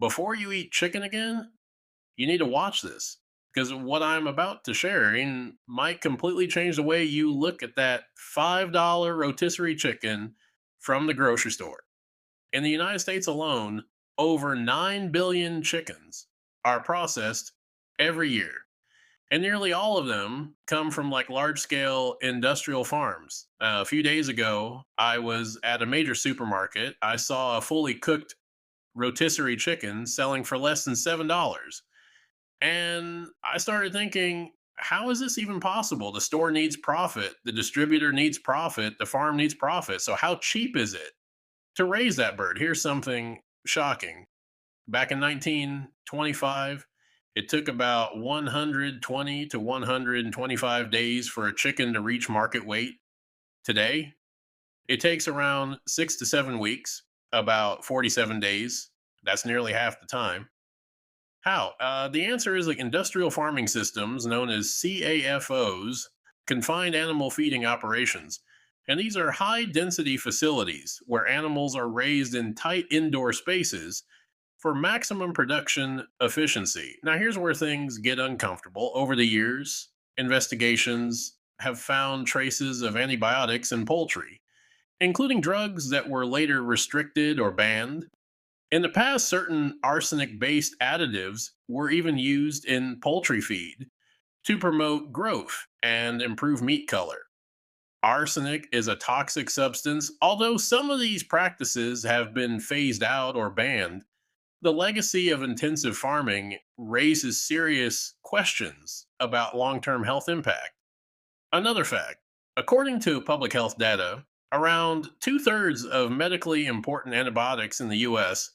before you eat chicken again, you need to watch this because what I'm about to share might completely change the way you look at that $5 rotisserie chicken from the grocery store. In the United States alone, over 9 billion chickens are processed every year. And nearly all of them come from like large scale industrial farms. A few days ago, I was at a major supermarket. I saw a fully cooked rotisserie chicken selling for less than $7. And I started thinking, how is this even possible? The store needs profit, the distributor needs profit, the farm needs profit. So, how cheap is it to raise that bird? Here's something shocking. Back in 1925, it took about 120 to 125 days for a chicken to reach market weight. Today, it takes around 6 to 7 weeks, about 47 days. That's nearly half the time. How? The answer is like industrial farming systems known as CAFOs, confined animal feeding operations. And these are high density facilities where animals are raised in tight indoor spaces for maximum production efficiency. Now, here's where things get uncomfortable. Over the years, investigations have found traces of antibiotics in poultry, including drugs that were later restricted or banned. In the past, certain arsenic based additives were even used in poultry feed to promote growth and improve meat color. Arsenic is a toxic substance, although some of these practices have been phased out or banned. The legacy of intensive farming raises serious questions about long term health impact. Another fact, according to public health data, around two-thirds of medically important antibiotics in the US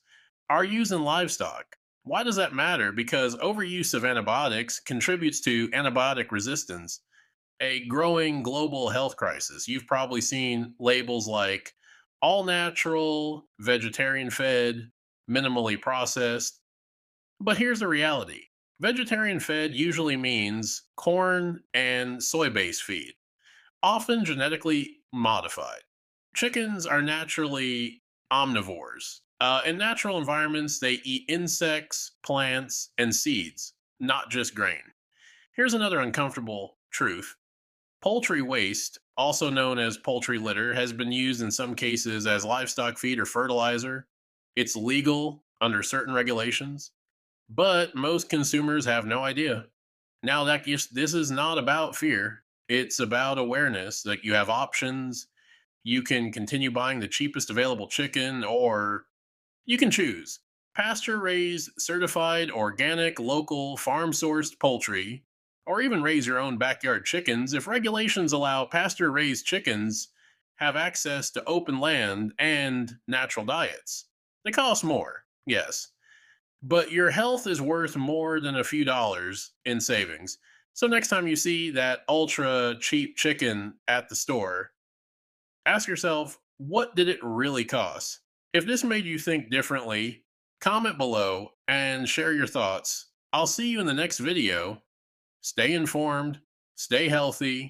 are used in livestock. Why does that matter? Because overuse of antibiotics contributes to antibiotic resistance, a growing global health crisis. You've probably seen labels like all natural, vegetarian fed, minimally processed. But here's the reality: vegetarian fed usually means corn and soy based feed, often genetically modified. Chickens are naturally omnivores. In natural environments, they eat insects, plants, and seeds, not just grain. Here's another uncomfortable truth: poultry waste, also known as poultry litter, has been used in some cases as livestock feed or fertilizer. It's legal under certain regulations, but most consumers have no idea. Now this is not about fear. It's about awareness that you have options. You can continue buying the cheapest available chicken, or you can choose pasture raised, certified, organic, local, farm sourced poultry, or even raise your own backyard chickens. If regulations allow pasture raised chickens have access to open land and natural diets. They cost more, yes, but your health is worth more than a few dollars in savings. So next time you see that ultra cheap chicken at the store, ask yourself, what did it really cost? If this made you think differently, comment below and share your thoughts. I'll see you in the next video. Stay informed, stay healthy,